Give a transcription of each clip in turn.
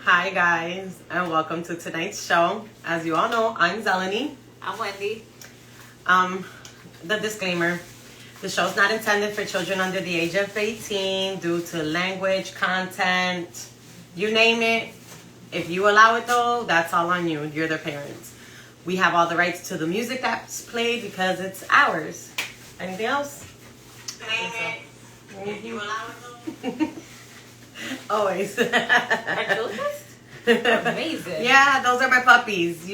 Hi guys, and welcome to tonight's show. As you all know, I'm Zeleny. I'm Wendy. The disclaimer, the show's not intended for children under the age of 18 due to language, content, you name it. If you allow it though, that's all on you. You're their parents. We have all the rights to the music that's played because it's ours. Anything else? Name it. If you allow it though. Always. Are those amazing? Yeah, those are my puppies.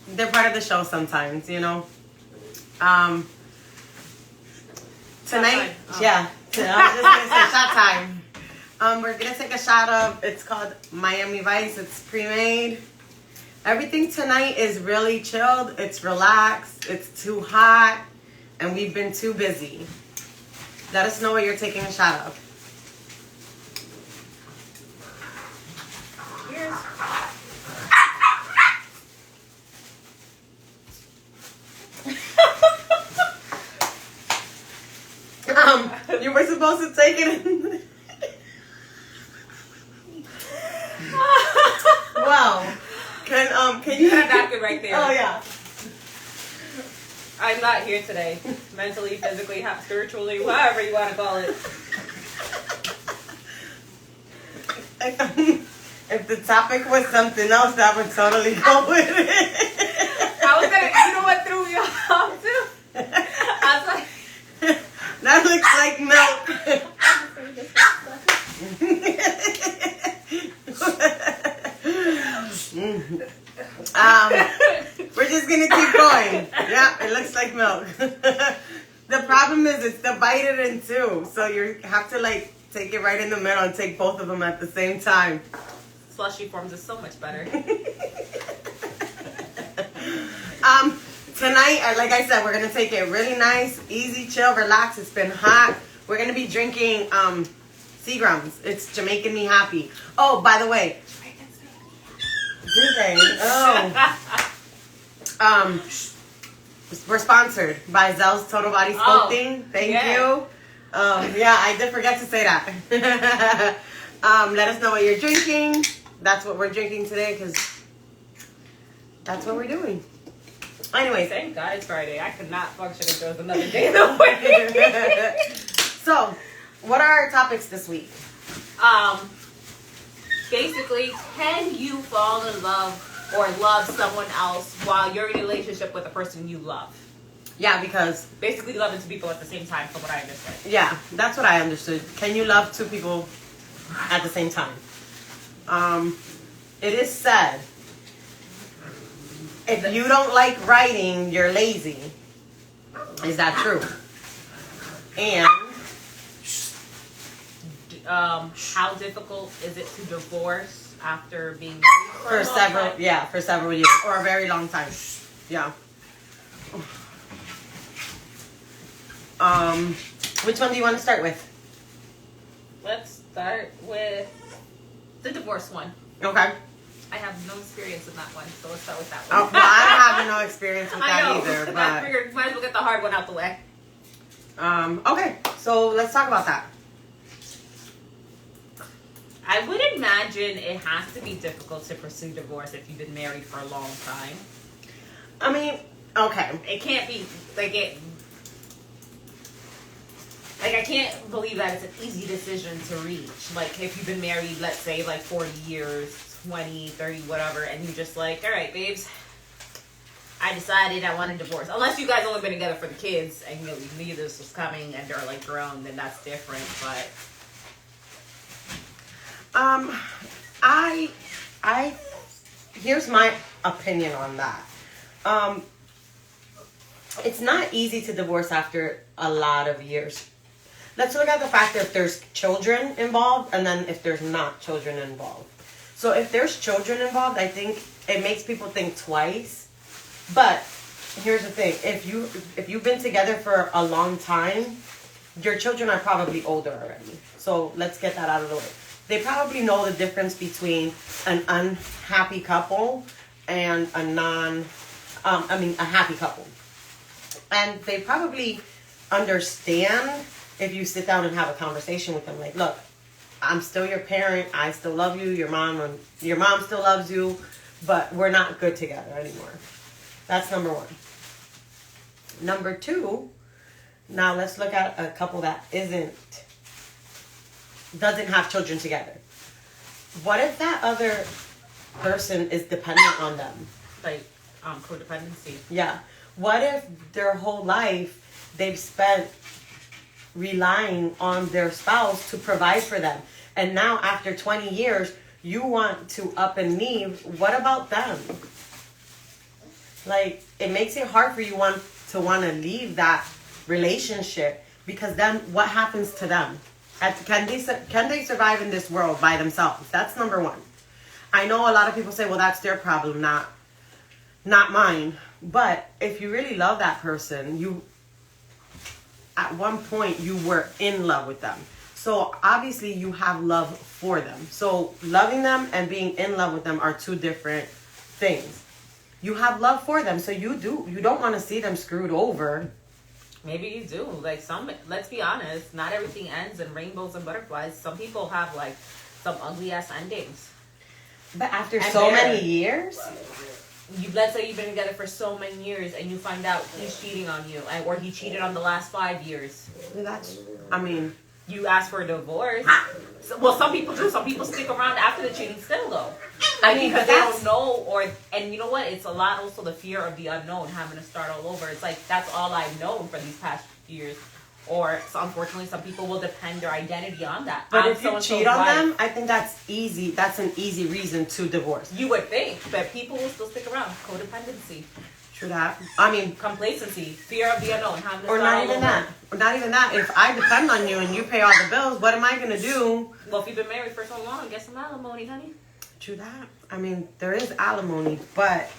They're part of the show sometimes, you know. Tonight, I was just gonna say shot time. We're gonna take a shot of, it's called Miami Vice. It's pre-made. Everything tonight is really chilled. It's relaxed. It's too hot, and we've been too busy. Let us know what you're taking a shot of. You were supposed to take it in. Wow. Can you have a napkin right there? Oh yeah. I'm not here today. Mentally, physically, spiritually, whatever you want to call it. If the topic was something else, that would totally go with it. I was gonna, you know what threw me off too? I was like, that looks like milk. We're just gonna keep going. Yeah, it looks like milk. The problem is it's divided in two, so you have to take it right in the middle and take both of them at the same time. Slushy forms is so much better. Tonight, like I said, we're gonna take it really nice, easy, chill, relax. It's been hot. We're gonna be drinking Seagram's. It's Jamaican Me Happy. Oh, by the way, do they? Oh, we're sponsored by Zell's Total Body Sculpting. Thank you. Yeah, I did forget to say that. Let us know what you're drinking. That's what we're drinking today because that's what we're doing. Anyways, thank God it's Friday. I could not function if there was another day the way. So, what are our topics this week? Basically, can you fall in love or love someone else while you're in a relationship with a person you love? Yeah, because basically loving two people at the same time, from what I understood. Yeah, that's what I understood. Can you love two people at the same time? It is said, if you don't like writing, you're lazy. Is that true? And how difficult is it to divorce after being married for several years or a very long time? Yeah. Which one do you want to start with? Let's start with the divorce one. Okay. I have no experience in that one, so let's start with that one. Well, I have no experience with that either. But I figured might as well get the hard one out the way. Okay, so let's talk about that. I would imagine it has to be difficult to pursue divorce if you've been married for a long time. I mean, okay. It can't be I can't believe that it's an easy decision to reach. Like, if you've been married, let's say, 40 years, 20, 30, whatever, and you're just like, all right, babes, I decided I want a divorce. Unless you guys only been together for the kids, and you knew this was coming, and they're, grown, then that's different, but... Here's my opinion on that. It's not easy to divorce after a lot of years. Let's look at the fact that if there's children involved and then if there's not children involved. So if there's children involved, I think it makes people think twice. But here's the thing. If you've been together for a long time, your children are probably older already. So let's get that out of the way. They probably know the difference between an unhappy couple and a happy couple. And they probably understand if you sit down and have a conversation with them, like, look, I'm still your parent. I still love you. Your mom still loves you, but we're not good together anymore. That's number one. Number two, now let's look at a couple that doesn't have children together. What if that other person is dependent on them? Like, codependency. Yeah. What if their whole life they've spent relying on their spouse to provide for them, and now after 20 years you want to up and leave? What about them? Like, it makes it hard for you to want to leave that relationship, because then what happens to them? Can they survive in this world by themselves? That's number one. I know a lot of people say, well, that's their problem, not mine. But if you really love that person, at one point you were in love with them. So obviously you have love for them. So loving them and being in love with them are two different things. You have love for them, so you don't want to see them screwed over. Maybe you do. Like, let's be honest, not everything ends in rainbows and butterflies. Some people have, like, some ugly ass endings. But after so many years? Let's say you've been together for so many years and you find out he's cheating on you, or he cheated on the last 5 years. You ask for a divorce. Well, some people do. Some people stick around after the cheating still, though. Because they don't know, and you know what? It's a lot also the fear of the unknown, having to start all over. It's like, that's all I've known for these past years. Or, so unfortunately, some people will depend their identity on that. But if you cheat on them, I think that's easy. That's an easy reason to divorce. You would think, but people will still stick around. Codependency. True that. Complacency, fear of the unknown, having to or not even that. Or not even that. If I depend on you and you pay all the bills, what am I gonna do? Well, if you've been married for so long, get some alimony, honey. True that. There is alimony, but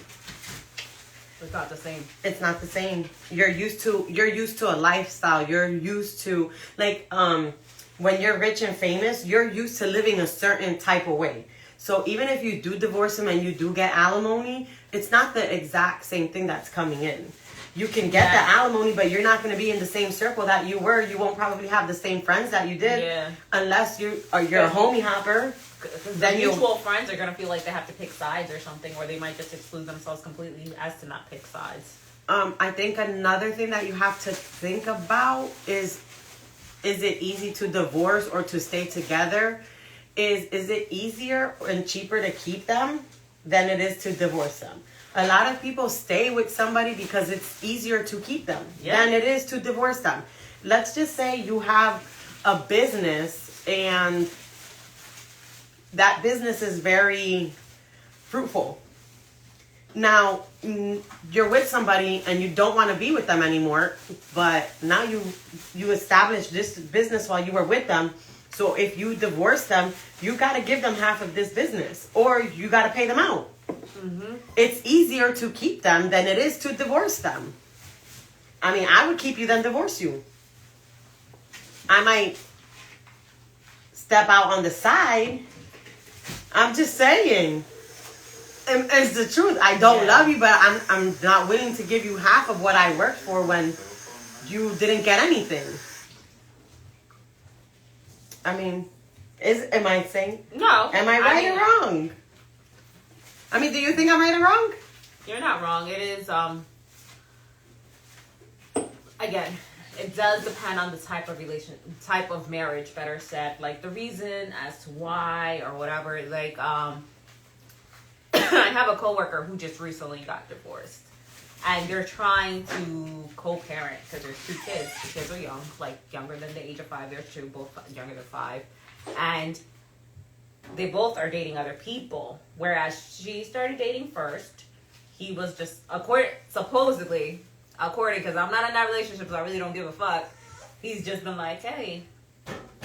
it's not the same. It's not the same. You're used to a lifestyle. You're used to, like, when you're rich and famous, you're used to living a certain type of way. So even if you do divorce him and you do get alimony, it's not the exact same thing that's coming in. You can get the alimony, but you're not going to be in the same circle that you were. You won't probably have the same friends that you did, unless you're a homie hopper. Then mutual friends are going to feel like they have to pick sides or something, or they might just exclude themselves completely as to not pick sides. I think another thing that you have to think about is it easy to divorce or to stay together? Is it easier and cheaper to keep them than it is to divorce them? A lot of people stay with somebody because it's easier to keep them than it is to divorce them. Let's just say you have a business and that business is very fruitful. Now, you're with somebody and you don't want to be with them anymore, but now you established this business while you were with them. So if you divorce them, you got to give them half of this business, or you got to pay them out. Mm-hmm. It's easier to keep them than it is to divorce them. I would keep you than divorce you. I might step out on the side. I'm just saying. It's the truth. I don't love you, but I'm not willing to give you half of what I worked for when you didn't get anything. Am I saying? No. Am I right or wrong? Do you think I'm right or wrong? You're not wrong. It is, again, it does depend on the type of marriage, better said. Like, the reason as to why or whatever. Like, I have a coworker who just recently got divorced. And they're trying to co-parent because there's 2 kids. The kids are young, like younger than the age of 5. There's 2, both younger than 5. And they both are dating other people. Whereas she started dating first. He was just, supposedly, because I'm not in that relationship, so I really don't give a fuck. He's just been like, hey,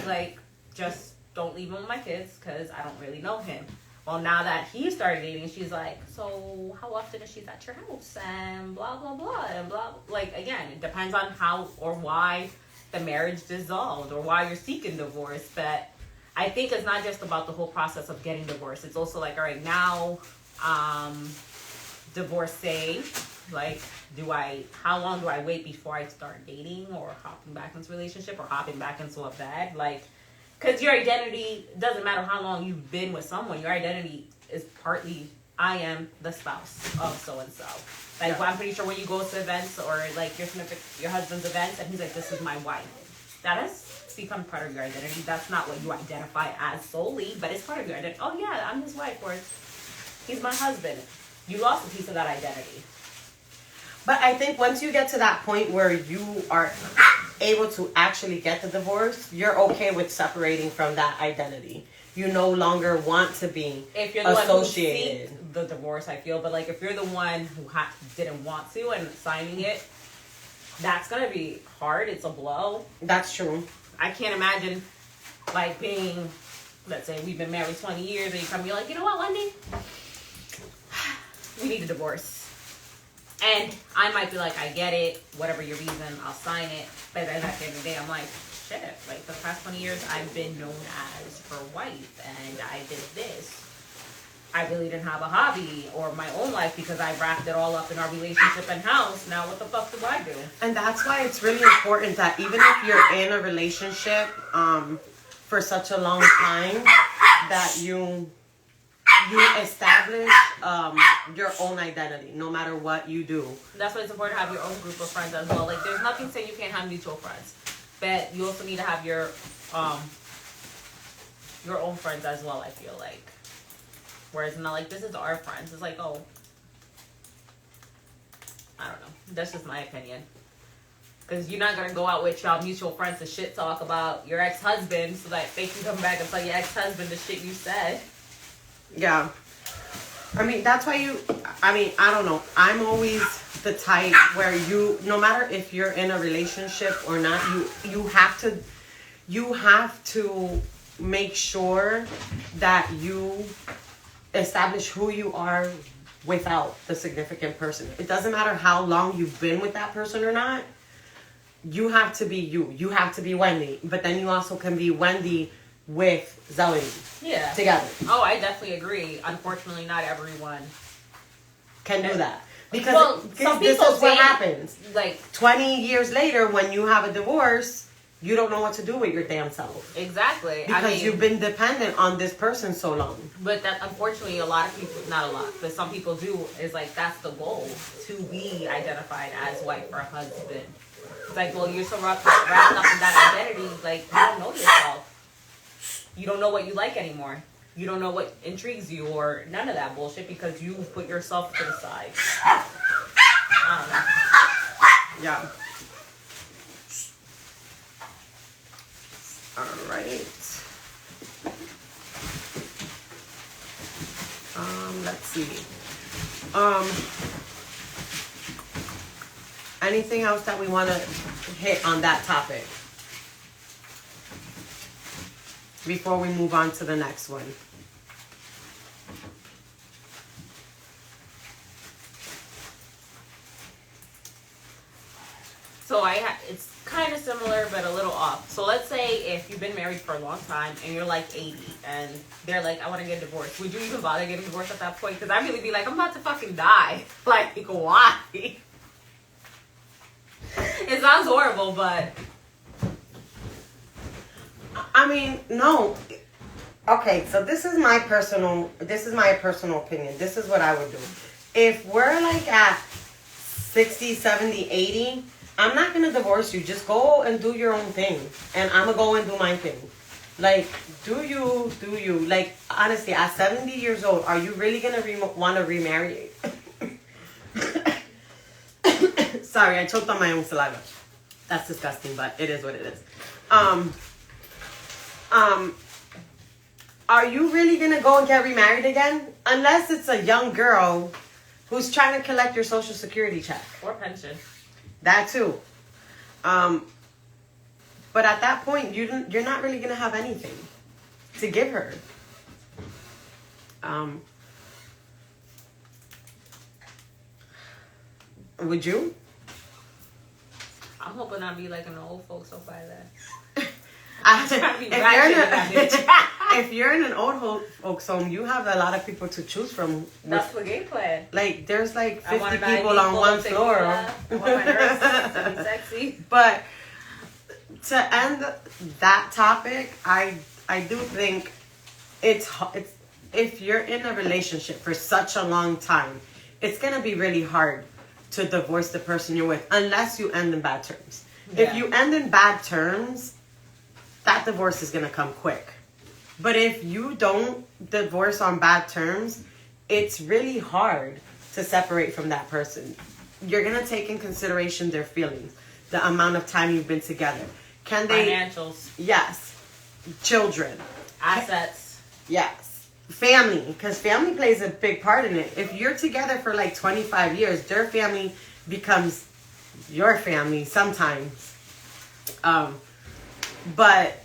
like, just don't leave him with my kids because I don't really know him. Well, now that he started dating, she's like, so how often is she at your house? And blah, blah, blah, and blah. Like, again, it depends on how or why the marriage dissolved or why you're seeking divorce. But I think it's not just about the whole process of getting divorced. It's also like, all right, now, divorcee, like, how long do I wait before I start dating or hopping back into a relationship or hopping back into a bed? Like, Because your identity doesn't matter how long you've been with someone. Your identity is partly, I am the spouse of so and so. Like, Yeah. I'm pretty sure when you go to events or like your husband's events, and he's like, "This is my wife." That has become part of your identity. That's not what you identify as solely, but it's part of your identity. Oh yeah, I'm his wife, or he's my husband. You lost a piece of that identity. But I think once you get to that point where you are able to actually get the divorce, you're okay with separating from that identity. You no longer want to be If you're the associated. one who seek the divorce, I feel, but like if you're the one who didn't want to and signing it, that's gonna be hard. It's a blow. That's true. I can't imagine like being, let's say we've been married 20 years, and you come, you're like, you know what, Wendy, we need a divorce. And I might be like, I get it, whatever your reason, I'll sign it. But then at the end of the day, I'm like, shit, like for the past 20 years, I've been known as her wife, and I did this. I really didn't have a hobby or my own life because I wrapped it all up in our relationship and house. Now what the fuck do I do? And that's why it's really important that even if you're in a relationship for such a long time, that you establish your own identity, no matter what you do. That's why it's important to have your own group of friends as well. Like, there's nothing saying you can't have mutual friends, but you also need to have your own friends as well, I feel like. Whereas it's not like, this is our friends. It's like, oh, I don't know. That's just my opinion. Because you're not going to go out with y'all mutual friends to shit talk about your ex-husband so that they can come back and tell your ex-husband the shit you said. Yeah. I mean, that's why I don't know. I'm always the type where no matter if you're in a relationship or not, you have to make sure that you establish who you are without the significant person. It doesn't matter how long you've been with that person or not. You have to be you. You have to be Wendy. But then you also can be Wendy with Zoe. Yeah. Together. Oh, I definitely agree. Unfortunately, not everyone can do that. Because some this people is what happens. Like 20 years later, when you have a divorce, you don't know what to do with your damn self. Exactly. Because you've been dependent on this person so long. But that, unfortunately, a lot of people, not a lot, but some people do, is like, that's the goal, to be identified as wife or husband. It's like, well, you're so wrapped up in that identity, like, you don't know yourself. You don't know what you like anymore. You don't know what intrigues you or none of that bullshit because you put yourself to the side. I don't know. Yeah. All right. Let's see. Anything else that we want to hit on that topic before we move on to the next one? So it's kind of similar, but a little off. So let's say if you've been married for a long time and you're like 80 and they're like, I want to get divorced. Would you even bother getting divorced at that point? Because I'd really be like, I'm about to fucking die. Like, why? It sounds horrible, but... I mean, no. Okay, so this is my personal opinion. This is what I would do. If we're like at 60, 70, 80, I'm not going to divorce you. Just go and do your own thing. And I'm going to go and do my thing. Like, do you. Like, honestly, at 70 years old, are you really going to want to remarry? Sorry, I choked on my own saliva. That's disgusting, but it is what it is. Are you really going to go and get remarried again? Unless it's a young girl who's trying to collect your Social Security check. Or pension. That too. But at that point, you're not really going to have anything to give her. Would you? I'm hoping I'll be like an old folks so by then. If you're in an old folks home, you have a lot of people to choose from. That's the game plan. Like, there's like 50 people on one floor. I want my nurse to be sexy. But to end that topic, I do think it's if you're in a relationship for such a long time, it's gonna be really hard to divorce the person you're with unless you end in bad terms. Yeah. If you end in bad terms, that divorce is gonna come quick. But if you don't divorce on bad terms, it's really hard to separate from that person. You're gonna take in consideration their feelings, the amount of time you've been together. Can they? Financials. Yes. Children. Assets. Yes. Family, because family plays a big part in it. If you're together for like 25 years, their family becomes your family sometimes. But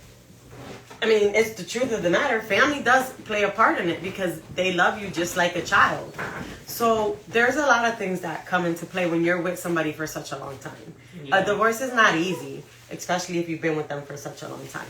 I mean, it's the truth of the matter. Family does play a part in it because they love you just like a child. So there's a lot of things that come into play when you're with somebody for such a long time. Yeah. A divorce is not easy, especially if you've been with them for such a long time.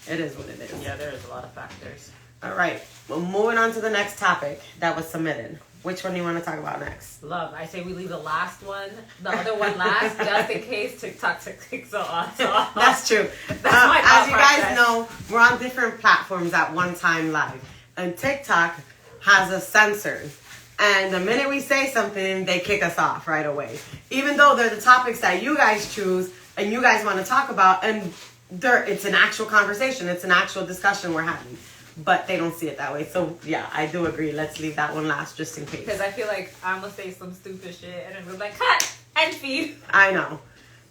It is what it is. Yeah, there is a lot of factors. All right. Well, moving on to the next topic that was submitted. Which one do you want to talk about next? Love. I say we leave the last one, the other one last, just in case TikTok takes so off. That's true. That's my thought as you guys process. know, we're on different platforms at one time live. And TikTok has us censored. And the minute we say something, they kick us off right away. Even though they're the topics that you guys choose and you guys want to talk about. And it's an actual conversation. It's an actual discussion we're having. But they don't see it that way. So, yeah, I do agree. Let's leave that one last just in case. Because I feel like I'm going to say some stupid shit and then we're like, cut and feed. I know.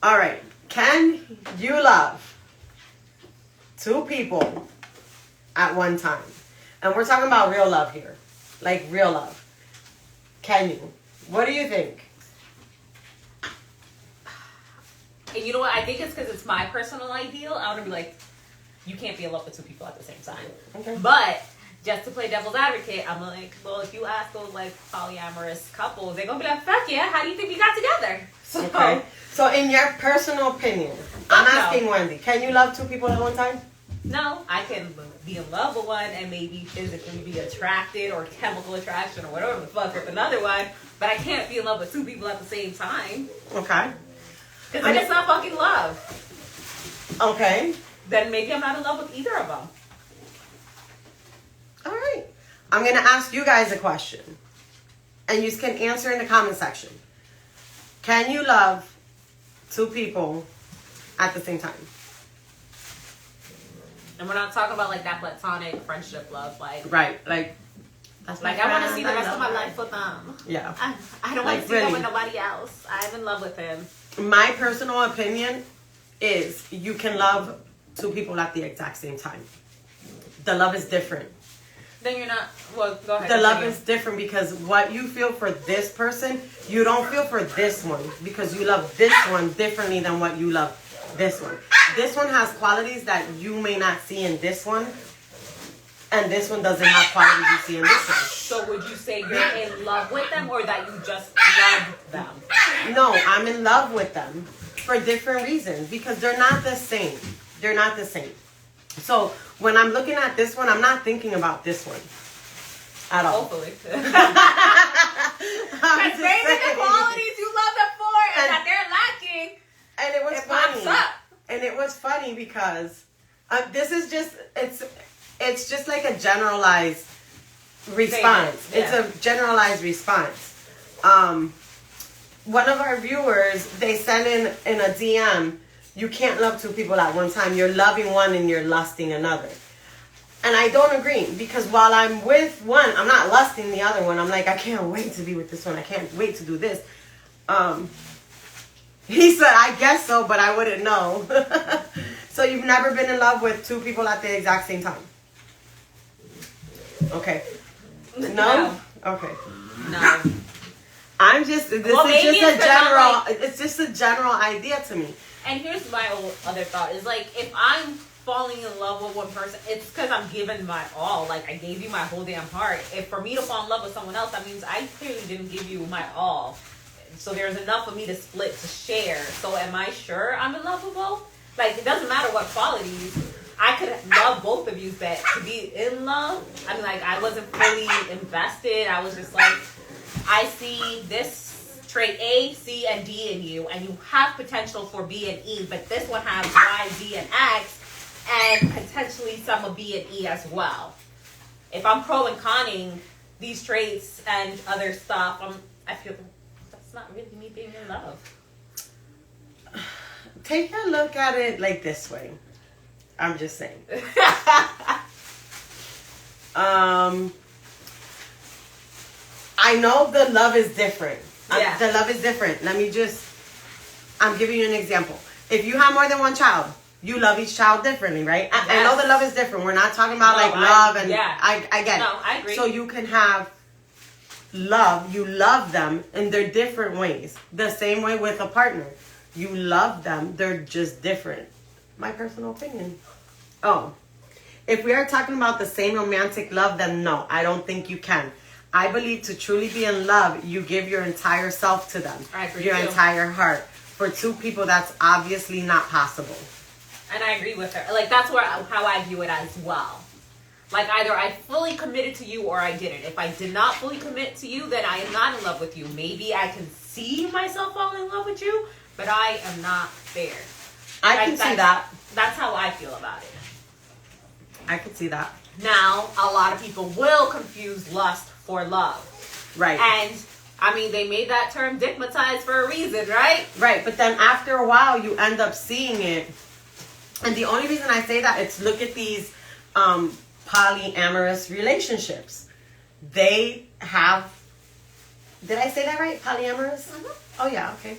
All right. Can you love two people at one time? And we're talking about real love here. Like real love. Can you? What do you think? And you know what? I think it's because it's my personal ideal. I want to be like, you can't be in love with two people at the same time. Okay. But just to play devil's advocate, I'm like, well, if you ask those like polyamorous couples, they're gonna be like, fuck yeah, how do you think we got together? So, Okay. So in your personal opinion, I'm asking Wendy, can you love two people at one time? No, I can be in love with one and maybe physically be attracted or chemical attraction or whatever the fuck with another one, but I can't be in love with two people at the same time. Okay. Because then it's not fucking love. Okay. Then maybe I'm not in love with either of them. All right. I'm going to ask you guys a question. And you can answer in the comment section. Can you love two people at the same time? And we're not talking about like that platonic friendship love. Like, Right. Like, that's my like I want to friend, see the rest love of my her. life with them. Yeah. I don't Like, want to see them really. with nobody else. I'm in love with him. My personal opinion is you can love two people at the exact same time. The love is different. Then you're not. Well, go ahead. The love continue. is different because what you feel for this person, you don't feel for this one because you love this one differently than what you love this one. This one has qualities that you may not see in this one, and this one doesn't have qualities you see in this one. So would you say you're in love with them or that you just love them? No, I'm in love with them for different reasons because they're not the same. They're not the same. So when I'm looking at this one, I'm not thinking about this one at all. Hopefully. I'm Because just maybe the saying. qualities you love them for and And- that they're lacking. And it was It pops funny. up. And it was funny because this is just it's just like a generalized response. Statement, yeah. It's a generalized response. One of our viewers, they sent in a DM, you can't love two people at one time. You're loving one and you're lusting another. And I don't agree because while I'm with one, I'm not lusting the other one. I'm like, I can't wait to be with this one. I can't wait to do this. He said, I guess so, but I wouldn't know. So you've never been in love with two people at the exact same time? Okay. No? Okay. No. I'm just, Well, maybe it's it's 'cause I'm it's just a general idea to me. And here's my other thought is like if I'm falling in love with one person, it's because I'm giving my all. Like I gave you my whole damn heart. If for me to fall in love with someone else, that means I clearly didn't give you my all. So there's enough for me to split, to share. So am I sure I'm in love with both? Like it doesn't matter what qualities. I could love both of you, but to be in love, I mean like I wasn't fully invested. I was just like, I see this trait A, C, and D in you, and you have potential for B and E, but this one has Y, Z, and X, and potentially some of B and E as well. If I'm pro and conning these traits and other stuff, I feel that's not really me being in love. Take a look at it like this way. I'm just saying. I know the love is different. Yeah. The love is different. I'm giving you an example. If you have more than one child, you love each child differently, right? Yes. I know the love is different. We're not talking about love and I get it. No, I agree. So you can have love, you love them in their different ways. The same way with a partner. You love them, they're just different. My personal opinion. Oh, if we are talking about the same romantic love, then no, I don't think you can. I believe to truly be in love, you give your entire self to them. I agree your too. entire heart. For two people, that's obviously not possible. And I agree with her. Like, that's how I view it as well. Like, either I fully committed to you or I didn't. If I did not fully commit to you, then I am not in love with you. Maybe I can see myself falling in love with you, but I am not there. I can see that. That's how I feel about it. I can see that. Now, a lot of people will confuse lust for love. Right. And, I mean, they made that term digmatized for a reason, right? Right, but then after a while, you end up seeing it. And the only reason I say that, it's look at these polyamorous relationships. They have... Did I say that right? Polyamorous? Mm-hmm. Oh, yeah, okay.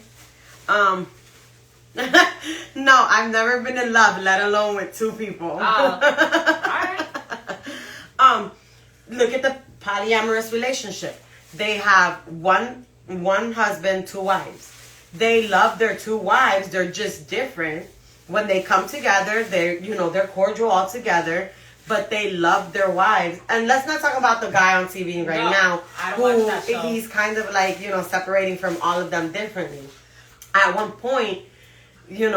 No, I've never been in love, let alone with two people. All right. Look at the polyamorous relationship. They have one husband, two wives. They love their two wives. They're just different. When they come together, they're cordial all together, but they love their wives. And let's not talk about the guy on TV now watch that show. He's kind of like, separating from all of them differently. At one point, he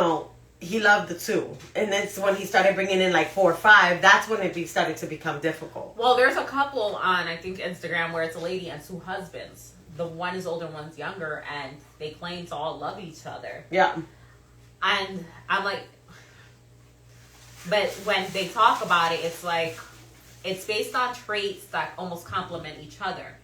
loved the two. And then when he started bringing in like 4 or 5, that's when it started to become difficult. Well, there's a couple on, I think, Instagram where it's a lady and 2 husbands. The one is older, one's younger, and they claim to all love each other. Yeah. And I'm like, but when they talk about it, it's like, it's based on traits that almost complement each other.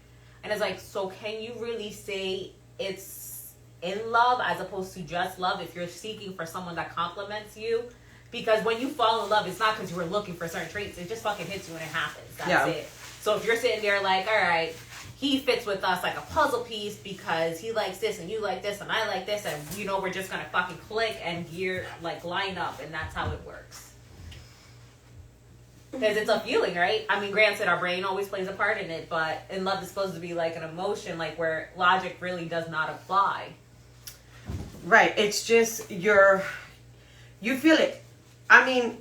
And it's like, so can you really say it's in love as opposed to just love if you're seeking for someone that complements you? Because when you fall in love, it's not because you were looking for certain traits. It just fucking hits you when it happens. That's it. So if you're sitting there like, all right, he fits with us like a puzzle piece because he likes this and you like this and I like this, and we're just gonna fucking click and line up, and that's how it works. Because it's a feeling, right? I mean, granted, our brain always plays a part in it, but in love is supposed to be like an emotion, like where logic really does not apply. Right. It's just you feel it. I mean,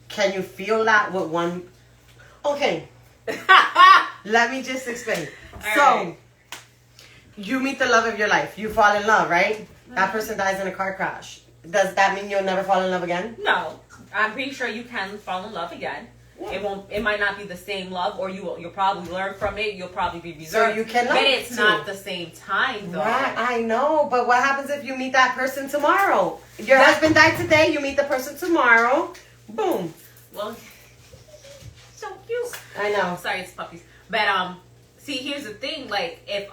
can you feel that with one? Okay. Let me just explain. Right. You meet the love of your life. You fall in love, right? Mm-hmm. That person dies in a car crash. Does that mean you'll never fall in love again? No. I'm pretty sure you can fall in love again. Yeah. It might not be the same love, or you'll probably learn from it. You'll probably be reserved. So you can love but it's not the same time, though. Right, I know. But what happens if you meet that person tomorrow? Your husband died today. You meet the person tomorrow. Boom. Well, so cute. I know. Sorry, it's puppies. But see, here's the thing. Like, if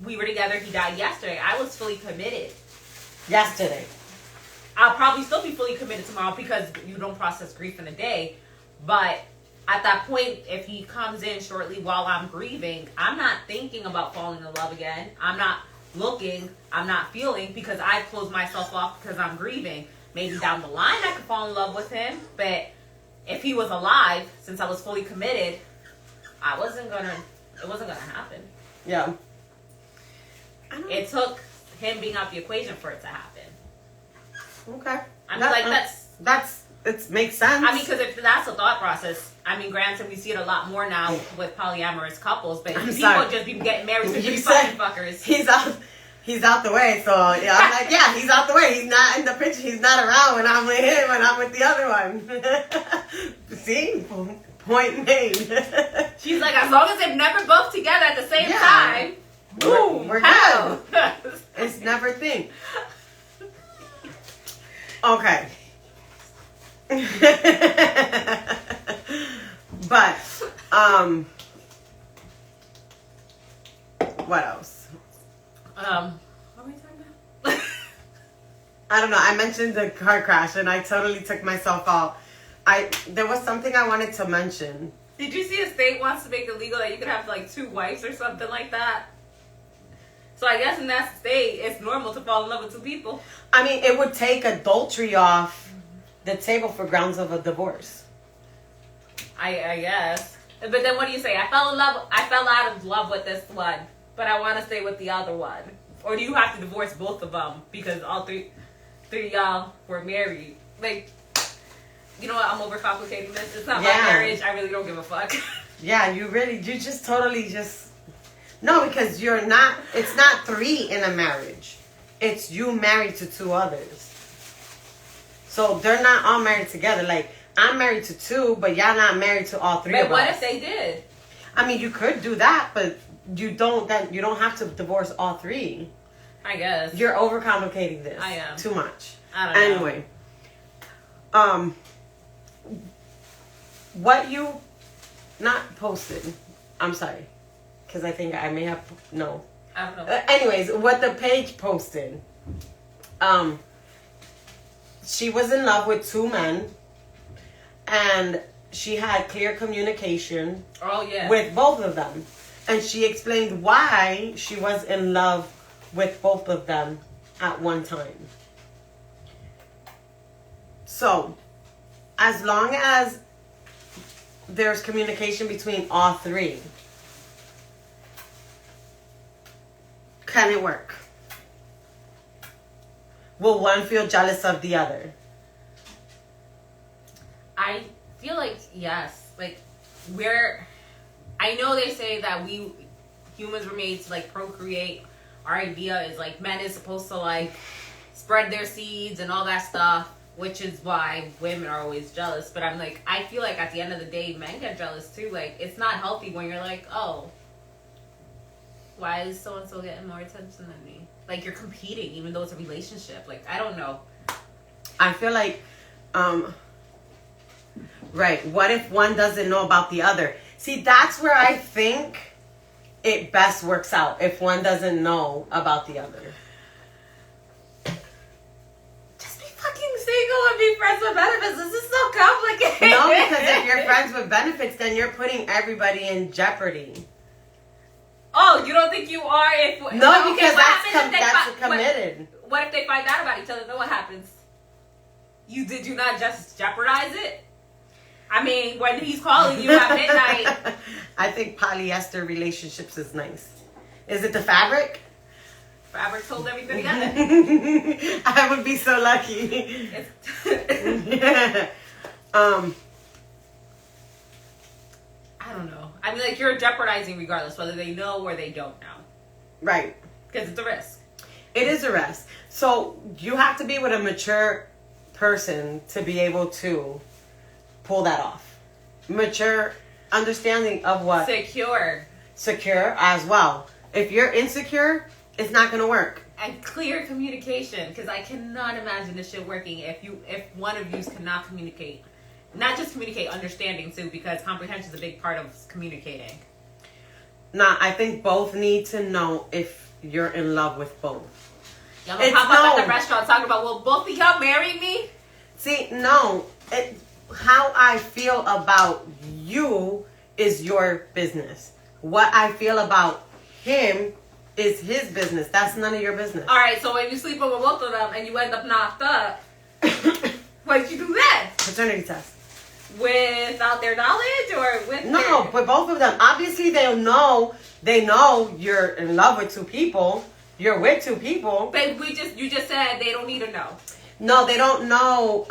we were together, he died yesterday, I was fully committed. Yesterday. I'll probably still be fully committed tomorrow because you don't process grief in a day. But at that point, if he comes in shortly while I'm grieving, I'm not thinking about falling in love again. I'm not looking. I'm not feeling, because I closed myself off because I'm grieving. Maybe down the line I could fall in love with him. But if he was alive, since I was fully committed, it wasn't gonna happen. Yeah. It took him being out the equation for it to happen. Okay. I mean, it makes sense. I mean, because if that's a thought process, I mean, granted, we see it a lot more now with polyamorous couples, but people just be getting married to three fucking fuckers. He's out the way, so yeah, I'm like, yeah, he's out the way. He's not in the picture. He's not around when I'm with him and I'm with the other one. See? Point made. She's like, as long as they've never both together at the same time. Boom. We're How? good. It's never a thing. Okay. But, what else? What are we talking about? I don't know. I mentioned the car crash and I totally took myself out. There was something I wanted to mention. Did you see a state wants to make it legal that you could have like 2 wives or something like that? So I guess in that state, it's normal to fall in love with 2 people. I mean, it would take adultery off the table for grounds of a divorce. I guess. But then what do you say? I fell out of love with this one, but I want to stay with the other one. Or do you have to divorce both of them because all three of y'all were married? Like, you know what? I'm overcomplicating this. It's not my marriage. I really don't give a fuck. Yeah, you just totally just... No, because it's not 3 in a marriage. It's you married to 2 others. So they're not all married together. Like, I'm married to 2, but y'all not married to all 3 of us. But what if they did? I mean, you could do that, but you don't have to divorce all 3. I guess. You're overcomplicating this. I am. Too much. I don't know. Anyway. What you not posted. I'm sorry. Because I think I may have... No. I don't know. Anyways, what the page posted. She was in love with 2 men. And she had clear communication with both of them. And she explained why she was in love with both of them at one time. So, as long as there's communication between all 3, can it work? Will one feel jealous of the other? I feel like yes. Like I know they say that we humans were made to like procreate. Our idea is like men is supposed to like spread their seeds and all that stuff, which is why women are always jealous. But I'm like, I feel like at the end of the day, men get jealous too. Like it's not healthy when you're like, oh, why is so and so getting more attention than me? Like you're competing, even though it's a relationship. Like I don't know. I feel like, right. What if one doesn't know about the other? See, that's where I think it best works out if one doesn't know about the other. Just be fucking single and be friends with benefits. This is so complicated. No, because if you're friends with benefits, then you're putting everybody in jeopardy. Oh, you don't think you are? No, because that's committed. What if they find out about each other? Then what happens? Did you not just jeopardize it? I mean, when he's calling you at midnight. I think polyester relationships is nice. Is it the fabric? Fabric hold everything together. I would be so lucky. Yeah. I don't know. I mean, like, you're jeopardizing regardless, whether they know or they don't know. Right. Because it's a risk. It is a risk. So, you have to be with a mature person to be able to pull that off. Mature understanding of what? Secure as well. If you're insecure, it's not going to work. And clear communication, because I cannot imagine this shit working if one of you cannot communicate. Not just communicate, understanding too, because comprehension is a big part of communicating. Nah, I think both need to know if you're in love with both. Y'all gonna pop up at the restaurant talking about, will both of y'all marry me? See, no. How I feel about you is your business. What I feel about him is his business. That's none of your business. All right, so when you sleep with both of them and you end up knocked up, why'd you do that? Paternity test. Without their knowledge or with No, but both of them. Obviously, they know you're in love with 2 people. You're with 2 people. But you just said they don't need to know. No, they don't know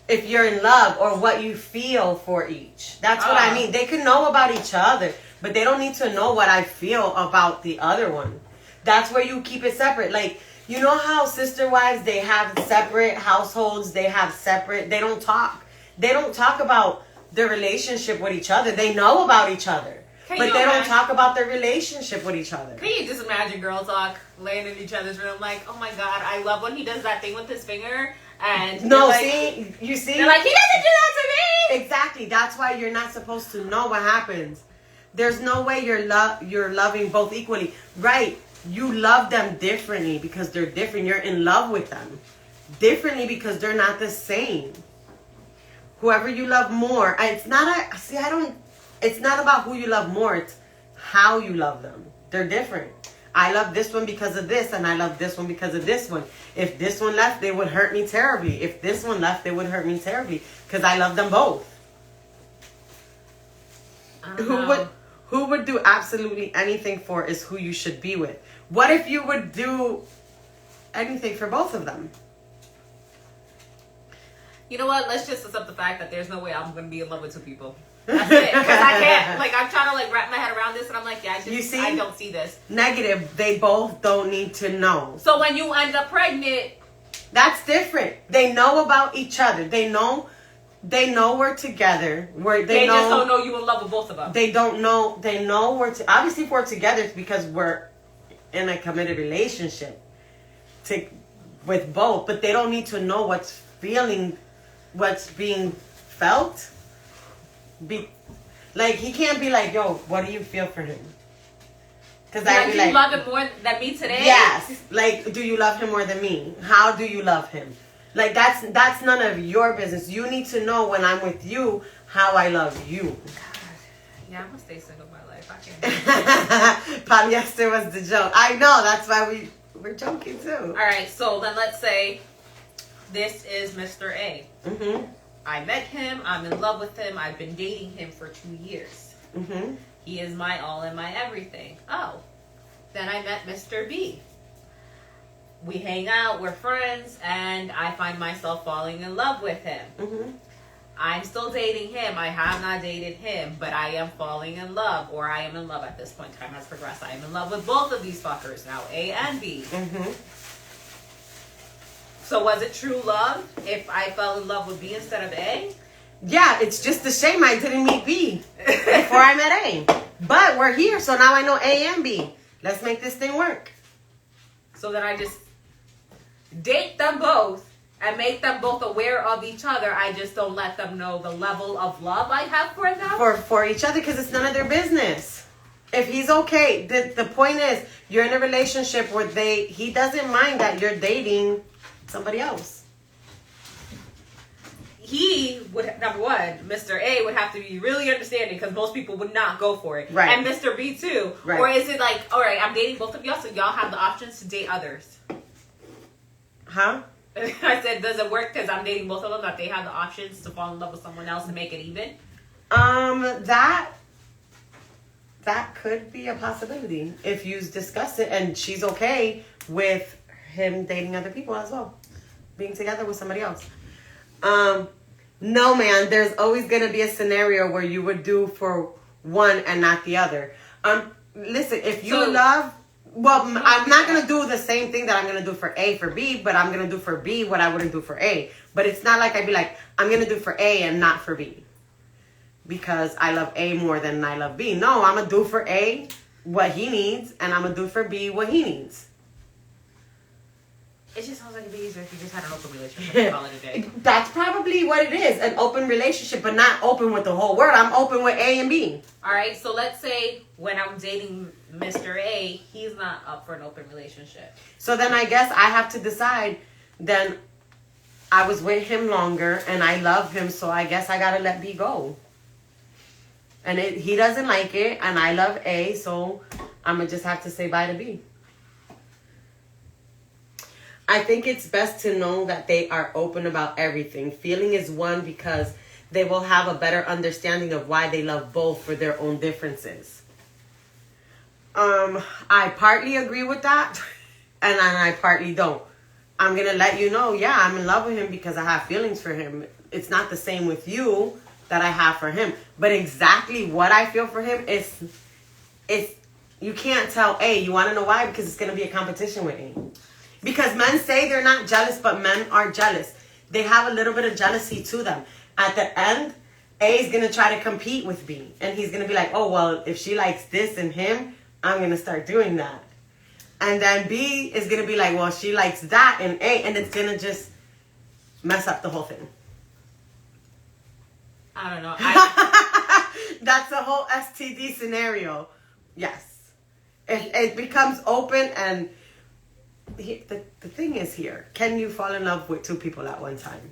if you're in love or what you feel for each. That's what I mean. They can know about each other, but they don't need to know what I feel about the other one. That's where you keep it separate. Like, you know how sister wives, they have separate households, they don't talk. They don't talk about their relationship with each other. They know about each other. But they don't talk about their relationship with each other. Can you just imagine girl talk laying in each other's room like, oh my god, I love when he does that thing with his finger. And no, like, you see? They're like, he doesn't do that to me! Exactly. That's why you're not supposed to know what happens. There's no way you're loving both equally. Right. You love them differently because they're different. You're in love with them. Differently because they're not the same. Whoever you love more, it's not about who you love more, it's how you love them. They're different. I love this one because of this, and I love this one because of this one. If this one left, they would hurt me terribly. If this one left, they would hurt me terribly because I love them both. Who would do absolutely anything for is who you should be with. What if you would do anything for both of them? You know what? Let's just accept the fact that there's no way I'm going to be in love with two people. That's it. Because I can't. Like, I'm trying to, like, wrap my head around this, and I'm like, yeah, I don't see this. Negative. They both don't need to know. So when you end up pregnant... That's different. They know about each other. They know we're together. They just don't know you in love with both of them. They don't know. They know obviously if we're together, it's because we're in a committed relationship with both. But they don't need to know what's being felt. Like, he can't be like, yo, what do you feel for him? Because I'd be like, you love him more than me today? Yes. Like, do you love him more than me? How do you love him? Like, that's none of your business. You need to know when I'm with you how I love you. God. Yeah, I'm gonna stay single my life. I can't. Polyester was the joke. I know. That's why we're joking too. All right. So then let's say this is Mr. A. Mm-hmm. I met him. I'm in love with him. I've been dating him for 2 years. Mm-hmm. He is my all and my everything. Oh. Then I met Mr. B. We hang out, we're friends, and I find myself falling in love with him. Mm-hmm. I'm still dating him. I have not dated him, but I am falling in love, or I am in love at this point. Time has progressed. I am in love with both of these fuckers now, A and B. Mm-hmm. So was it true love if I fell in love with B instead of A? Yeah, it's just a shame I didn't meet B before I met A. But we're here, so now I know A and B. Let's make this thing work. So then I just date them both and make them both aware of each other. I just don't let them know the level of love I have for them. For each other, because it's none of their business. If he's okay, the point is, you're in a relationship where he doesn't mind that you're dating somebody else. He would, number one, Mr. A would have to be really understanding because most people would not go for it. Right. And Mr. B too. Right. Or is it like, all right, I'm dating both of y'all, so y'all have the options to date others? Huh? I said, does it work because I'm dating both of them, that they have the options to fall in love with someone else and make it even? That could be a possibility if you discuss it and she's okay with him dating other people as well, being together with somebody else. No, man, there's always going to be a scenario where you would do for one and not the other. Listen, if you love, I'm not going to do the same thing that I'm going to do for A for B, but I'm going to do for B what I wouldn't do for A. But it's not like I'd be like, I'm going to do for A and not for B because I love A more than I love B. No, I'm going to do for A what he needs, and I'm going to do for B what he needs. It just sounds like it'd be easier if you just had an open relationship and call it a day. That's probably what it is, an open relationship, but not open with the whole world. I'm open with A and B. All right, so let's say when I'm dating Mr. A, he's not up for an open relationship. So then I guess I have to decide, then I was with him longer and I love him, so I guess I got to let B go. And he doesn't like it, and I love A, so I'm going to just have to say bye to B. I think it's best to know that they are open about everything. Feeling is one because they will have a better understanding of why they love both for their own differences. I partly agree with that, and I partly don't. I'm going to let you know, yeah, I'm in love with him because I have feelings for him. It's not the same with you that I have for him. But exactly what I feel for him is you can't tell A. You want to know why? Because it's going to be a competition with A. Because men say they're not jealous, but men are jealous. They have a little bit of jealousy to them. At the end, A is going to try to compete with B. And he's going to be like, oh, well, if she likes this and him, I'm going to start doing that. And then B is going to be like, well, she likes that and A. And it's going to just mess up the whole thing. I don't know. That's the whole STD scenario. Yes. It becomes open and the thing is here. Can you fall in love with two people at one time?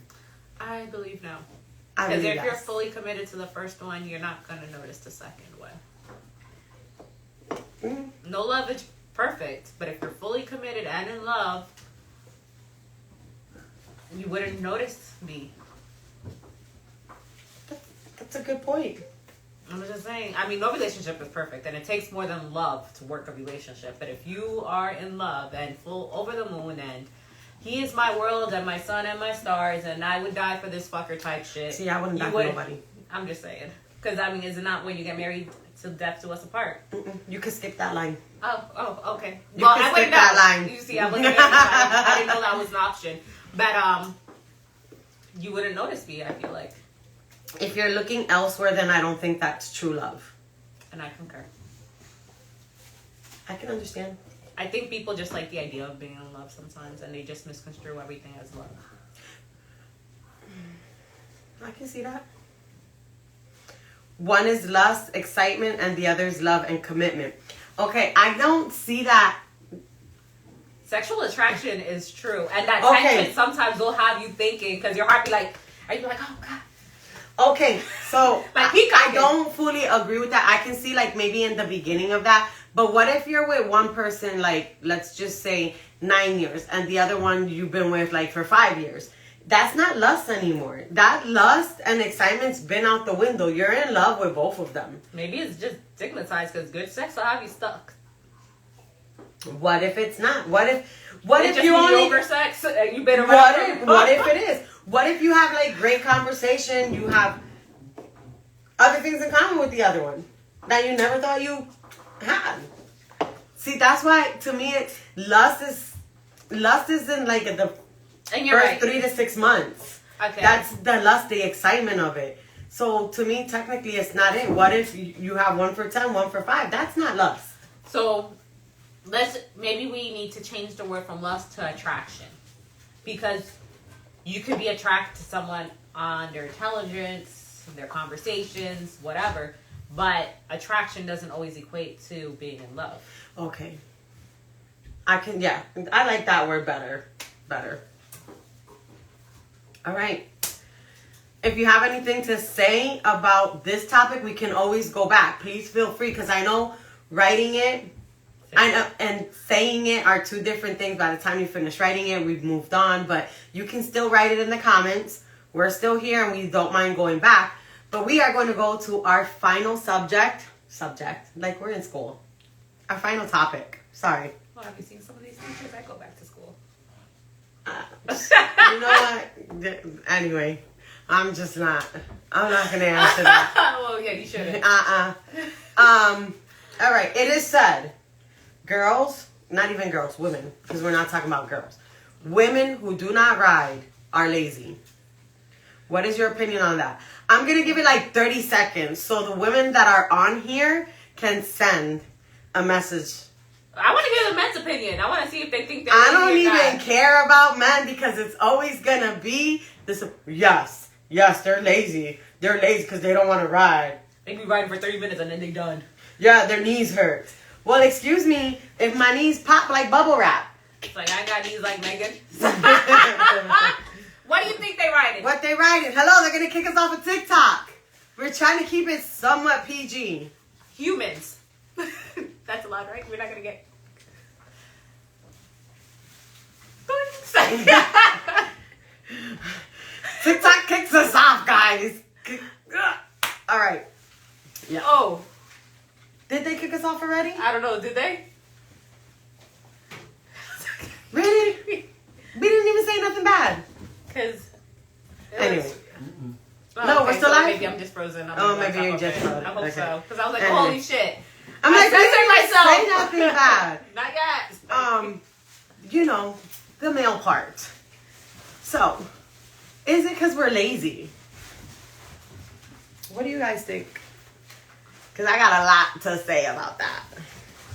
I believe no. I Because believe if you're yes. fully committed to the first one, you're not going to notice the second one. No love is perfect, but if you're fully committed and in love, you wouldn't notice me. That's a good point. I'm just saying. I mean, no relationship is perfect, and it takes more than love to work a relationship. But if you are in love and full over the moon, and he is my world and my sun and my stars, and I would die for this fucker type shit. See, I wouldn't die for nobody. I'm just saying. Because, I mean, is it not when you get married till death do us apart? You could skip that line. Oh, okay. You could skip that line. You see, I wasn't married. I didn't know that was an option. But, you wouldn't notice me, I feel like. If you're looking elsewhere, then I don't think that's true love. And I concur. I can understand. I think people just like the idea of being in love sometimes, and they just misconstrue everything as love. I can see that. One is lust, excitement, and the other is love and commitment. Okay, I don't see that. Sexual attraction is true, and that Okay. tension sometimes will have you thinking, because your heart be like, are you like, oh God. Okay, so Like, I don't fully agree with that. I can see like maybe in the beginning of that. But what if you're with one person, like, let's just say 9 years, and the other one you've been with like for 5 years? That's not lust anymore. That lust and excitement's been out the window. You're in love with both of them. Maybe it's just stigmatized, because good sex will have you stuck. What if it's not? What if It's just you only mediocre sex, and you've been around. what if it is? What if you have like great conversation, you have other things in common with the other one that you never thought you had? See, that's why to me lust isn't like the And you're first right. 3 to 6 months. Okay. That's the lust, the excitement of it. So to me, technically, it's not it. What if you have 1 for 10, 1 for 5? That's not lust. So maybe we need to change the word from lust to attraction, because you could be attracted to someone on their intelligence, their conversations, whatever, but attraction doesn't always equate to being in love. Okay. I like that word better. All right. If you have anything to say about this topic, we can always go back. Please feel free, because I know writing it and saying it are two different things. By the time you finish writing it, we've moved on, but you can still write it in the comments. We're still here and we don't mind going back, but we are going to go to our final subject, like we're in school. Our final topic. Sorry. Well, have you seen some of these teachers? I go back to school. You know what? Anyway, I'm not going to answer that. Well, yeah, you shouldn't. All right. It is said, girls, not even girls, women, because we're not talking about girls. Women who do not ride are lazy. What is your opinion on that? I'm going to give it like 30 seconds so the women that are on here can send a message. I want to hear the men's opinion. I want to see if they think they're I don't lazy or even not. care about men, because it's always going to be this. Yes, they're lazy. They're lazy because they don't want to ride. They be riding for 30 minutes and then they done. Yeah, their knees hurt. Well, excuse me, if my knees pop like bubble wrap. It's like, I got knees like Megan. What do you think they riding? What they riding? Hello, they're going to kick us off of TikTok. We're trying to keep it somewhat PG. Humans. That's allowed, right? We're not going to get... TikTok kicks us off, guys. All right. Yeah. Oh. Did they kick us off already? I don't know. Did they? Really? We didn't even say nothing bad. Because... Anyway. Oh, No, we're still so live? maybe I'm just frozen. Maybe you're just frozen. I hope Okay. so. Because I was like, Anyway. holy shit. I'm I like, we censored didn't myself. say nothing bad. Not yet. The male part. So, is it because we're lazy? What do you guys think? Because I got a lot to say about that.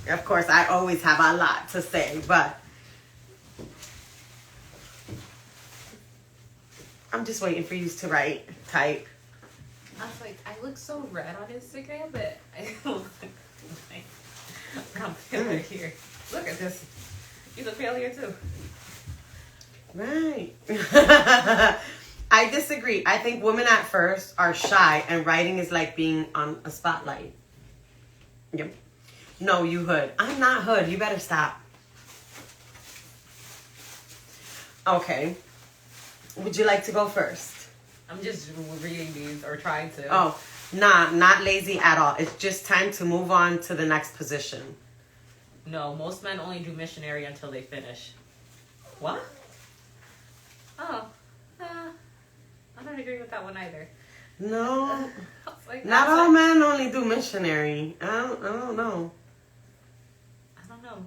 Of course, I always have a lot to say, but I'm just waiting for you to type. I was like, I look so red on Instagram, but I look like I'm paler here. Look at this. You look pale here too. Right. I disagree. I think women at first are shy, and writing is like being on a spotlight. Yep. No, you hood. I'm not hood. You better stop. Okay. Would you like to go first? I'm just reading these or trying to. Oh, nah, not lazy at all. It's just time to move on to the next position. No, most men only do missionary until they finish. What? Oh. I don't agree with that one either. No. I was like, Not all men only do missionary. I don't know. I don't know.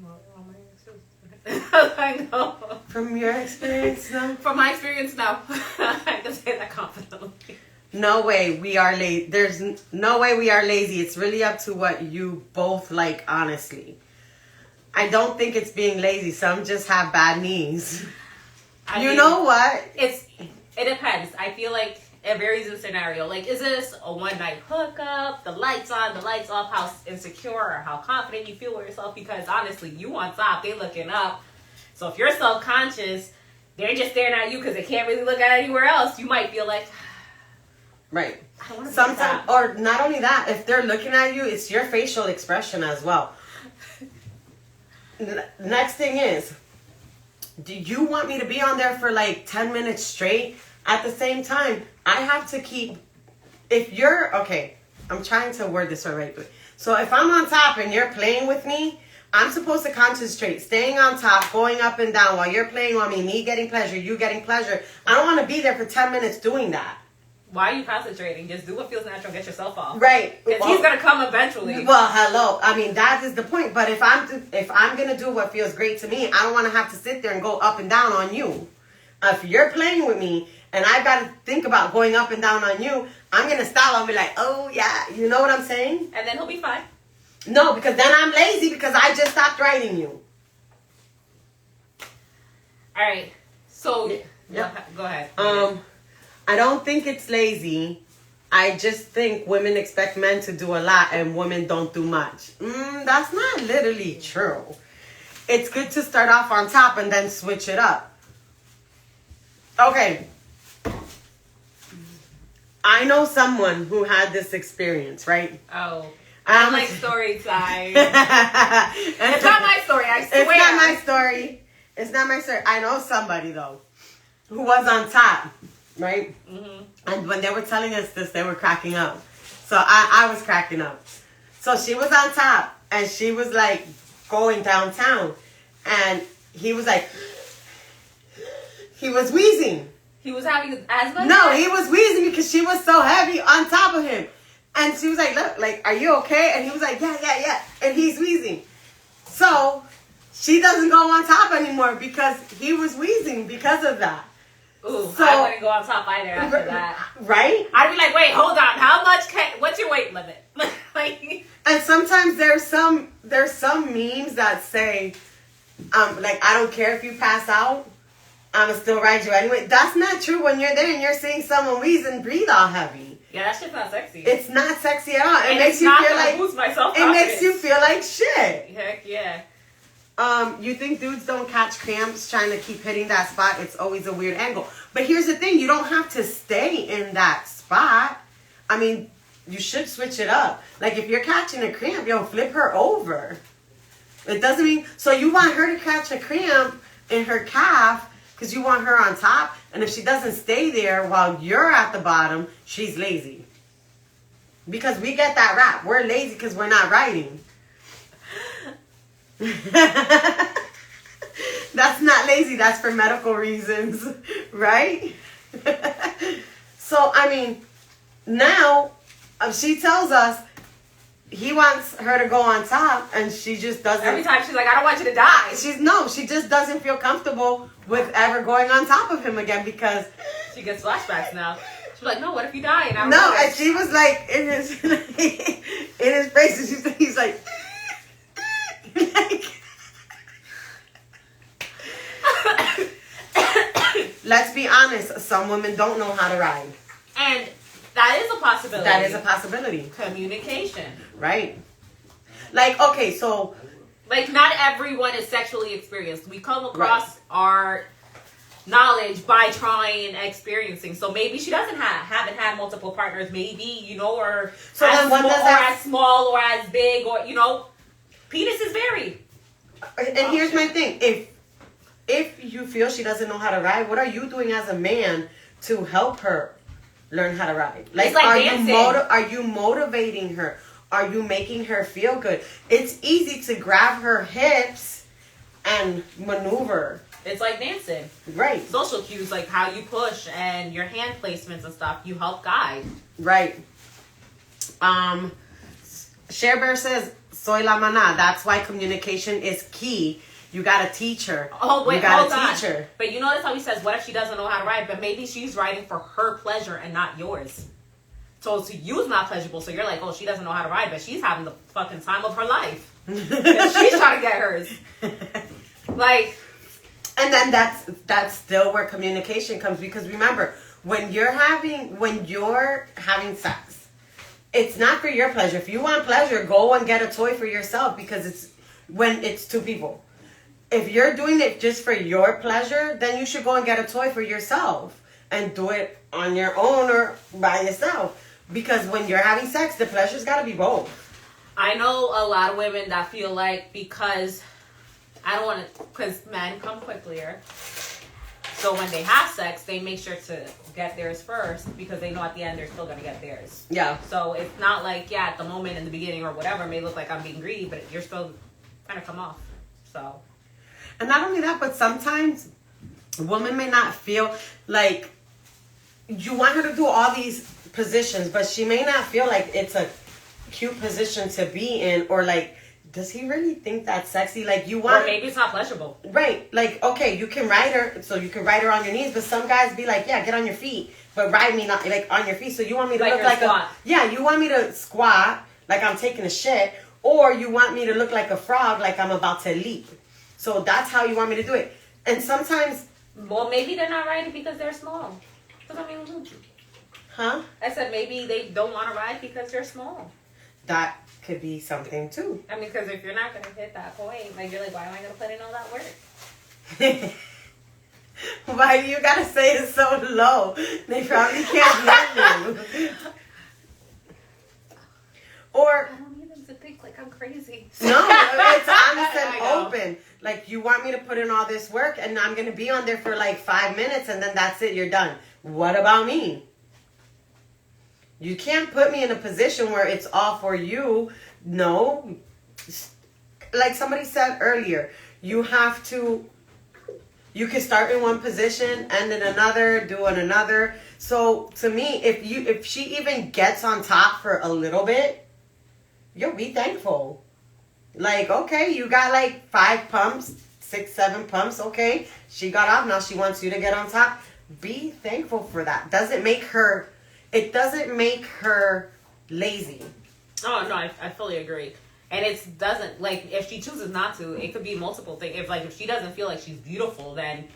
Well, I know. From your experience, no? From my experience, no. I can say that confidently. No way we are lazy. There's no way we are lazy. It's really up to what you both like, honestly. I don't think it's being lazy. Some just have bad knees. I you mean, know what? It depends. I feel like it varies in scenario. Like, is this a one-night hookup? The lights on, the lights off, how insecure or how confident you feel with yourself? Because honestly, you on top, they looking up. So if you're self-conscious, they're just staring at you because they can't really look at anywhere else. You might feel like, right. I don't want to Sometimes, or not only that, if they're looking at you, it's your facial expression as well. Next thing is, do you want me to be on there for like 10 minutes straight? At the same time, I have to keep, if you're, okay, I'm trying to word this right. So if I'm on top and you're playing with me, I'm supposed to concentrate, staying on top, going up and down while you're playing on me getting pleasure, you getting pleasure. I don't want to be there for 10 minutes doing that. why are you concentrating? Just do what feels natural. Get yourself off. Right. Because he's gonna come eventually. Well, hello. I mean, that is the point. But if I'm gonna do what feels great to me, I don't want to have to sit there and go up and down on you. If you're playing with me and I've got to think about going up and down on you, I'm gonna stop. I'll be like, oh yeah, you know what I'm saying? And then he'll be fine. No, because then I'm lazy because I just stopped writing you. All right. So Yep. go ahead. I don't think it's lazy. I just think women expect men to do a lot and women don't do much. That's not literally true. It's good to start off on top and then switch it up. Okay. I know someone who had this experience, right? Oh. I like story time. It's not my story, I swear. It's not my story. It's not my story. I know somebody, though, who was on top, right? Mm-hmm. And when they were telling us this, they were cracking up. So I was cracking up. So she was on top, and she was, like, going downtown. And he was, like, he was wheezing. He was having asthma? No, he was wheezing because she was so heavy on top of him. And she was like, look, like, are you okay? And he was like, yeah. And he's wheezing. So she doesn't go on top anymore because he was wheezing because of that. Ooh, so, I wouldn't go on top either after that. Right? I'd be like, wait, hold on. What's your weight limit? Like, and sometimes there's some memes that say, like, I don't care if you pass out, I'm going to still ride you anyway. That's not true when you're there and you're seeing someone wheeze and breathe all heavy. Yeah, that shit's not sexy. It's not sexy at all. It and makes it's you not feel like boost my it self-confidence. makes you feel like shit. Heck yeah. You think dudes don't catch cramps trying to keep hitting that spot? It's always a weird angle. But here's the thing, you don't have to stay in that spot. I mean, you should switch it up. Like if you're catching a cramp, flip her over. It doesn't mean, so you want her to catch a cramp in her calf because you want her on top, and if she doesn't stay there while you're at the bottom, she's lazy. Because we get that rap. We're lazy because we're not writing. That's not lazy. That's for medical reasons. Right? So, I mean, now she tells us he wants her to go on top and she just doesn't. Every time she's like, I don't want you to die. She just doesn't feel comfortable with ever going on top of him again because she gets flashbacks now. She's like, no, what if you die? And I don't No, know. and she was like in his face, and he's like, like let's be honest, some women don't know how to ride. And that is a possibility. That is a possibility. Communication. Right. Like, okay, so... Like, not everyone is sexually experienced. We come across our knowledge by trying and experiencing. So maybe she haven't had multiple partners. Maybe, you know, or, so as, then what does that... as small or as big, or, you know, penises vary. And here's my thing. If you feel she doesn't know how to ride, what are you doing as a man to help her learn how to ride? Like are you motivating her? Are you making her feel good? It's easy to grab her hips and maneuver. It's like dancing. Right. Social cues, like how you push and your hand placements and stuff, you help guide. Right. Cher Bear says, soy la maná. That's why communication is key. You gotta teach her. Oh, wait, you gotta hold teach on. her. But you notice how he says, what if she doesn't know how to ride? But maybe she's riding for her pleasure and not yours. So to you is not pleasurable. So you're like, oh, she doesn't know how to ride, but she's having the fucking time of her life. She's trying to get hers. Like, and then that's still where communication comes, because remember, when you're having sex, it's not for your pleasure. If you want pleasure, go and get a toy for yourself, because it's two people. If you're doing it just for your pleasure, then you should go and get a toy for yourself and do it on your own or by yourself. Because when you're having sex, the pleasure's got to be both. I know a lot of women that feel like because men come quicker. So when they have sex, they make sure to get theirs first, because they know at the end they're still going to get theirs. Yeah. So it's not like, at the moment in the beginning or whatever, it may look like I'm being greedy, but you're still kind of come off. So. And not only that, but sometimes women may not feel like you want her to do all these positions, but she may not feel like it's a cute position to be in, or like, does he really think that's sexy? Like, you want... Or maybe it's not pleasurable. Right. Like, okay, you can ride her, so you can ride her on your knees, but some guys be like, yeah, get on your feet, but ride me not like on your feet. So you want me to look like squat. you want me to squat like I'm taking a shit, or you want me to look like a frog, like I'm about to leap. So that's how you want me to do it. And sometimes... Well, maybe they're not riding because they're small. Because I mean, huh? I said maybe they don't want to ride because they're small. That could be something too. I mean, because if you're not going to hit that point, like, you're like, why am I going to put in all that work? Why do you got to say it so low? They probably can't hear you. Or... I don't need them to think like I'm crazy. No, it's honest and open. Like, you want me to put in all this work, and I'm going to be on there for like 5 minutes, and then that's it, you're done. What about me? You can't put me in a position where it's all for you. No. Like somebody said earlier, you have to... You can start in one position, and then another, doing another. So, to me, if she even gets on top for a little bit, you'll be thankful. Like, okay, you got like 5 pumps, 6, 7 pumps. Okay, she got off. Now she wants you to get on top. Be thankful for that. It doesn't make her lazy. Oh, no, I fully agree. And it doesn't, like, if she chooses not to, it could be multiple things. If she doesn't feel like she's beautiful, then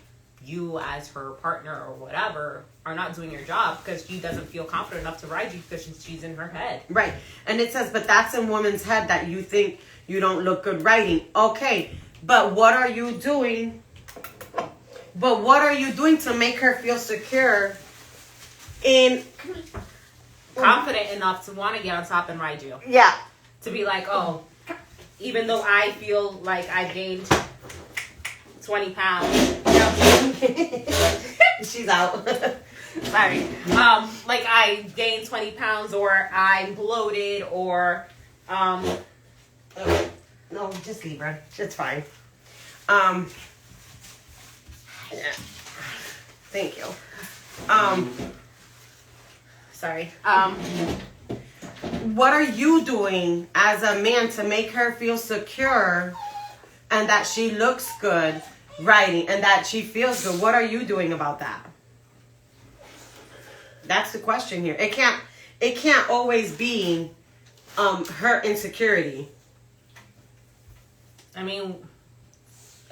you as her partner or whatever are not doing your job, because she doesn't feel confident enough to ride you because she's in her head. Right. And it says, but that's in woman's head that you think you don't look good riding. Okay, but what are you doing? But what are you doing to make her feel secure confident enough to want to get on top and ride you? Yeah. To be like, oh, even though I feel like I gained 20 pounds. She's out. Sorry. Like I gained 20 pounds, or I'm bloated, or no, just leave her. It's fine. Yeah. Thank you. Sorry. What are you doing as a man to make her feel secure and that she looks good riding and that she feels good? What are you doing about that? That's the question here. It can't always be her insecurity. I mean,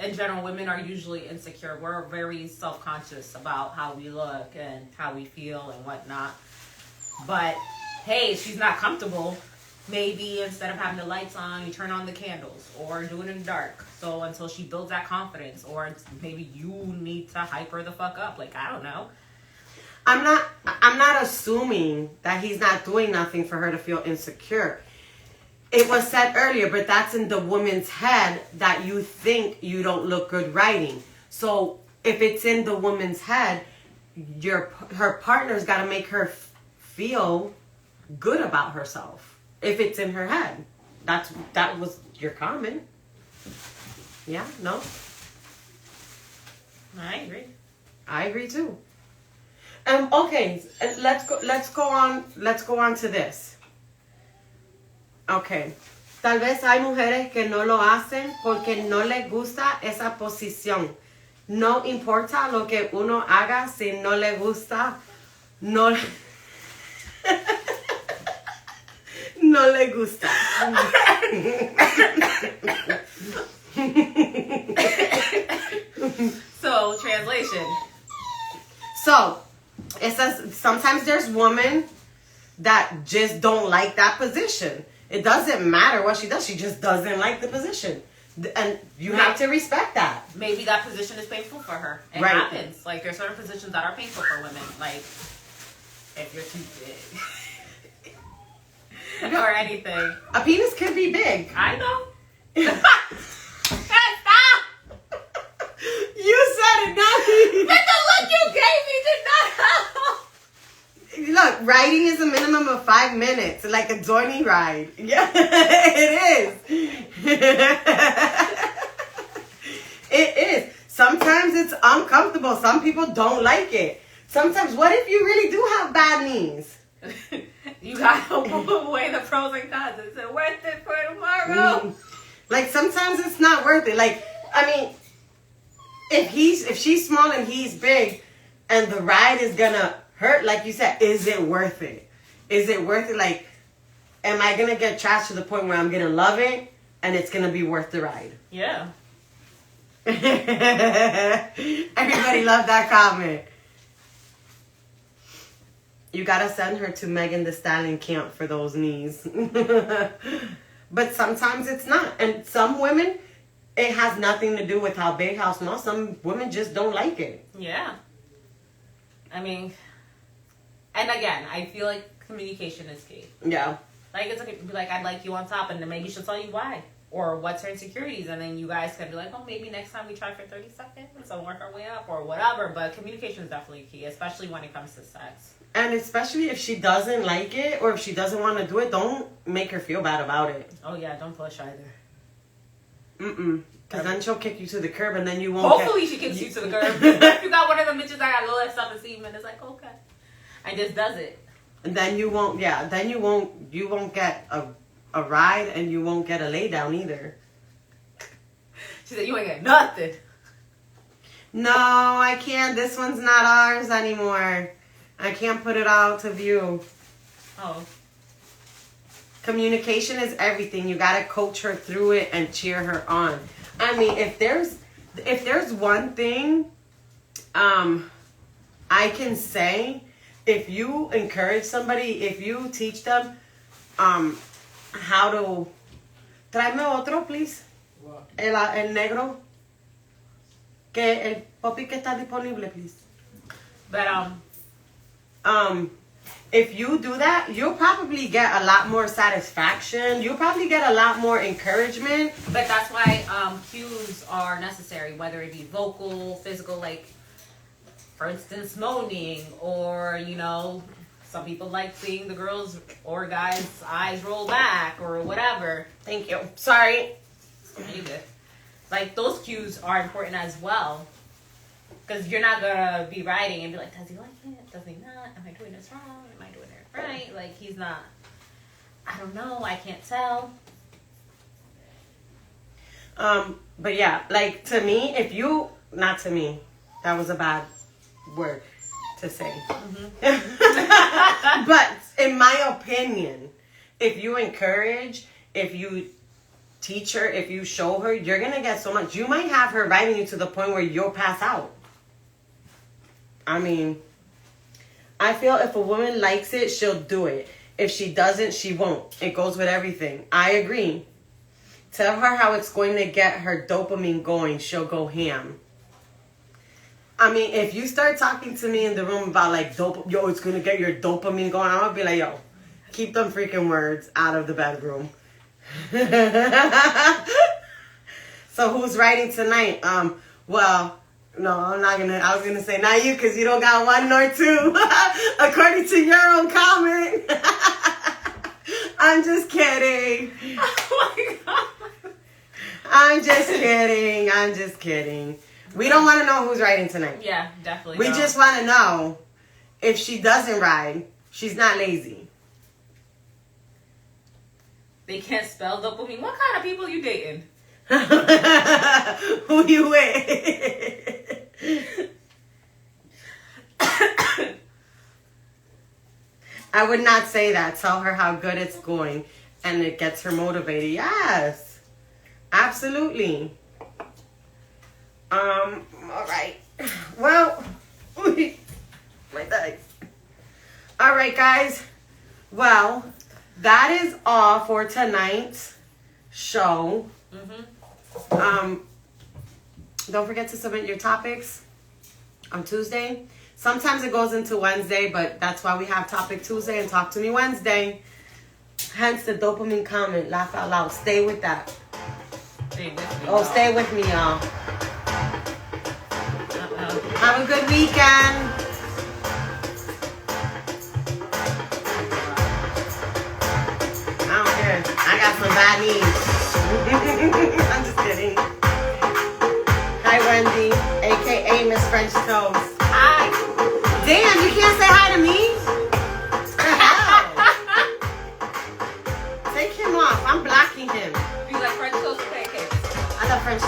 in general, women are usually insecure. We're very self-conscious about how we look and how we feel and whatnot. But, hey, she's not comfortable. Maybe instead of having the lights on, you turn on the candles or do it in the dark. So until she builds that confidence, or maybe you need to hype her the fuck up. Like, I don't know. I'm not assuming that he's not doing nothing for her to feel insecure. It was said earlier, but that's in the woman's head that you think you don't look good writing. So if it's in the woman's head, her partner's got to make her feel good about herself. If it's in her head, that was your comment. Yeah, no, I agree. I agree too. Okay, let's go on to this. Okay. Tal vez hay mujeres que no lo hacen porque no les gusta esa posición. No importa lo que uno haga, si no le gusta, no no le gusta. So, translation. So, it says sometimes there's women that just don't like that position. It doesn't matter what she does. She just doesn't like the position. And you have to respect that. Maybe that position is painful for her. It Right. happens. Like, there's certain positions that are painful for women. Like, if you're too big. Or anything. A penis could be big. I know. Stop! You said it, not me. But the look you gave me did not help. Look, riding is a minimum of 5 minutes, like a journey ride. Yeah, it is. It is. Sometimes it's uncomfortable. Some people don't like it. Sometimes, what if you really do have bad knees? You gotta weigh the pros and cons. Is it worth it for tomorrow? Like, sometimes it's not worth it. Like, I mean, if she's small and he's big, and the ride is gonna hurt, like you said, is it worth it? Is it worth it? Like, am I gonna get trashed to the point where I'm gonna love it and it's gonna be worth the ride? Yeah. Everybody loved that comment. You gotta send her to Megan Thee Stallion camp for those knees. But sometimes it's not. And some women, it has nothing to do with how big, how small. Some women just don't like it. Yeah. I mean, and again, I feel like communication is key. Yeah. Like, it's okay to be like, I'd like you on top, and then maybe she'll tell you why. Or what's her insecurities, and then you guys can be like, oh, maybe next time we try for 30 seconds and work our way up, or whatever. But communication is definitely key, especially when it comes to sex. And especially if she doesn't like it, or if she doesn't want to do it, don't make her feel bad about it. Oh, yeah, don't push either. Because then she'll kick you to the curb, and then you won't Hopefully she kicks you to the curb. If you got one of the bitches that got low self-esteem, and it's like, okay. I just does it. And then you won't, then you won't get a ride, and you won't get a lay down either. She said, you ain't get nothing. No, I can't. This one's not ours anymore. I can't put it out to view. Oh. Communication is everything. You gotta coach her through it and cheer her on. I mean, if there's one thing, I can say, if you encourage somebody, if you teach them, how to. Tráeme otro, please. What? El negro. Que el popi que está disponible, please. But, if you do that, you'll probably get a lot more satisfaction. You'll probably get a lot more encouragement. But that's why cues are necessary, whether it be vocal, physical, like, for instance, moaning, or, you know, some people like seeing the girls or guys' eyes roll back, or whatever. Thank you. Sorry. You good. Like, those cues are important as well. Because you're not going to be writing and be like, does he like it? Does he not? Am I doing this wrong? Am I doing it right? Like, he's not. I don't know. I can't tell. But yeah, like, to me, not to me, that was a bad word. to say. But in my opinion, if you encourage, if you teach her, if you show her, you're going to get so much. You might have her riding you to the point where you'll pass out. I mean, I feel if a woman likes it, she'll do it. If she doesn't, she won't. It goes with everything. I agree. Tell her how it's going to get her dopamine going. She'll go ham. I mean, if you start talking to me in the room about like, yo, it's going to get your dopamine going, I'm going to be like, yo, keep them freaking words out of the bedroom. So who's writing tonight? Well, no, I'm not going to. I was going to say not you because you don't got one nor two. According to your own comment. I'm just kidding. Oh my God. I'm just kidding. I'm just kidding. We don't want to know who's riding tonight. Yeah, definitely. We just want to know if she doesn't ride, she's not lazy. They can't spell dopamine. What kind of people you dating? Who you with? I would not say that. Tell her how good it's going and it gets her motivated. Yes. Absolutely. All right. Well, my dice. All right, guys. Well, that is all for tonight's show. Don't forget to submit your topics on Tuesday. Sometimes it goes into Wednesday, but that's why we have Topic Tuesday and Talk to Me Wednesday. Hence the dopamine comment. Laugh out loud. Stay with that. Stay with me. Oh, stay with me, y'all. Have a good weekend. I don't care. I got some bad knees. I'm just kidding. Hi, Wendy, a.k.a. Miss French Toast. Hi. Damn, you can't say hi to me? Take him off. I'm blocking him. Do you like French toast or pancakes? I love French